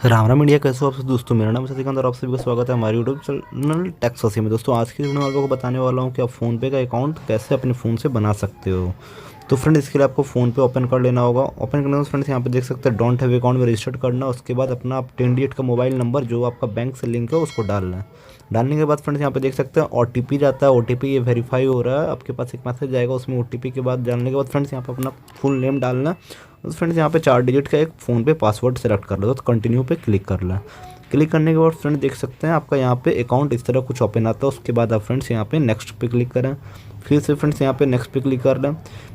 Ram Ram India, कैसे हो आप सब दोस्तों। मेरा नाम शशि और आप सभी का स्वागत है हमारे यूट्यूब चैनल टेक शसी में। दोस्तों आज की वीडियो में आप लोगों को बताने वाला हूँ कि आप फ़ोनपे का अकाउंट कैसे अपने फ़ोन से बना सकते हो। तो फ्रेंड इसके लिए आपको फ़ोनपे ओपन कर लेना होगा। ओपन करने के फ्रेंड्स यहाँ पे देख सकते हैं डोंट हैव अकाउंट में रजिस्टर्ड करना। उसके बाद अपना आप 10 डिजिट का मोबाइल नंबर जो आपका बैंक से लिंक है उसको डालना है। डालने के बाद फ्रेंड्स यहाँ पे देख सकते हैं OTP जाता है। OTP ये वेरीफाई हो रहा है, आपके पास एक मैसेज आएगा, उसमें OTP के बाद डालने के बाद फ्रेंड्स यहाँ पे अपना फुल नेम डालना है। तो फ्रेंड्स यहाँ पे 4 डिजिट का एक फ़ोन पे पासवर्ड सेलेक्ट कर लो, तो कंटिन्यू पे क्लिक कर लें। क्लिक करने के बाद फ्रेंड देख सकते हैं आपका यहाँ पे अकाउंट इस तरह कुछ ओपन आता है। उसके बाद आप फ्रेंड्स यहाँ पे नेक्स्ट पे क्लिक करें, फिर से फ्रेंड्स यहाँ पे नेक्स्ट पे क्लिक कर लें।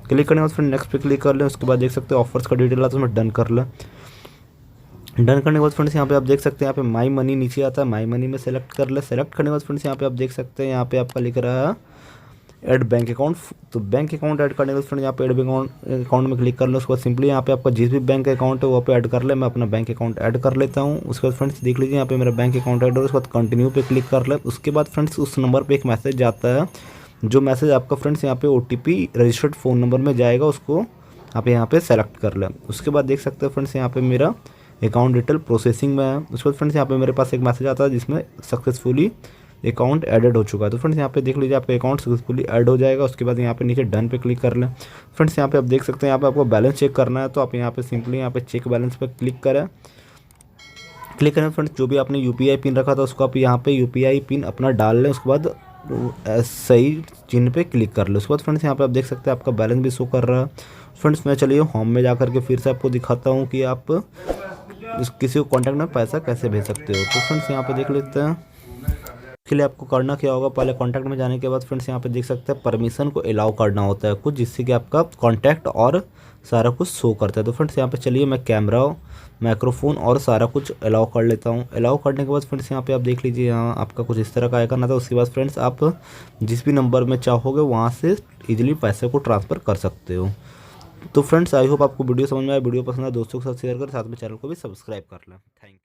क्लिक करने के बाद फ्रेंड नेक्स्ट पे क्लिक कर लें। उसके बाद देख सकते हैं ऑफर्स का डिटेल आता है, उसमें डन कर लें। डन करने के बाद फ्रेंड्स यहाँ पे आप देख सकते हैं यहाँ पे माई मनी नीचे आता है, माई मनी में सेलेक्ट कर ले। सेलेक्ट करने के बाद फ्रेंड्स यहाँ पे आप देख सकते हैं यहाँ पे आपका लिख रहा है ऐड बैंक अकाउंट। तो बैंक अकाउंट ऐड करने के बाद फ्रेंड यहाँ पे ऐड अकाउंट में क्लिक कर लो। उसके बाद सिंपली यहाँ पे आपका जिस भी बैंक अकाउंट है वो पे ऐड कर ले। मैं अपना बैंक अकाउंट ऐड कर लेता हूँ। उसके बाद फ्रेंड्स देख लीजिए यहाँ पे मेरा बैंक अकाउंट ऐड हो। उसके बाद कंटिन्यू पे क्लिक कर ले। उसके बाद फ्रेंड्स उस नंबर पर एक मैसेज जाता है, जो मैसेज आपका फ्रेंड्स यहाँ पे OTP रजिस्टर्ड फ़ोन नंबर में जाएगा, उसको आप यहाँ पे सेलेक्ट कर लें। उसके बाद देख सकते हैं फ्रेंड्स यहाँ पे मेरा अकाउंट डिटेल प्रोसेसिंग में है। उसके बाद फ्रेंड्स यहाँ पे मेरे पास एक मैसेज आता है जिसमें सक्सेसफुली अकाउंट ऐडेड हो चुका है। तो फ्रेंड्स यहाँ पे देख लीजिए आपका अकाउंट सक्सेसफुली ऐड हो जाएगा। उसके बाद यहाँ पे नीचे डन पे क्लिक कर लें। फ्रेंड्स यहाँ पे आप देख सकते हैं यहाँ पे आपको बैलेंस चेक करना है, तो आप यहाँ पे सिंपली यहाँ पे चेक बैलेंस पे क्लिक करें। क्लिक करें फ्रेंड्स, जो भी आपने UPI पिन रखा था उसको आप यहाँ पे UPI पिन अपना डाल लें। उसके बाद सही चिन्ह पे क्लिक कर लें। उसके बाद फ्रेंड्स यहाँ पे आप देख सकते हैं आपका बैलेंस भी शो कर रहा है। फ्रेंड्स मैं चलिए होम में जा करके फिर से आपको दिखाता हूँ कि आप किसी को कॉन्टैक्ट में पैसा कैसे भेज सकते हो। तो फ्रेंड्स यहाँ पे देख लेते हैं। इसके लिए आपको करना क्या होगा, पहले कॉन्टैक्ट में जाने के बाद फ्रेंड्स यहाँ पे देख सकते हैं परमिशन को अलाउ करना होता है कुछ, जिससे कि आपका कॉन्टैक्ट और सारा कुछ शो करता है। तो फ्रेंड्स यहाँ पे चलिए मैं कैमरा, माइक्रोफोन और सारा कुछ अलाउ कर लेता हूँ। अलाउ करने के बाद फ्रेंड्स यहाँ पे आप देख लीजिए यहाँ आपका कुछ इस तरह का आइकन आता है। उसके बाद फ्रेंड्स आप जिस भी नंबर में चाहोगे वहाँ से ईजिली पैसे को ट्रांसफ़र कर सकते हो। तो फ्रेंड्स आई होप आपको वीडियो समझ में आया। वीडियो पसंद आए दोस्तों के साथ शेयर कर, साथ में चैनल को भी सब्सक्राइब कर लें। Thank you.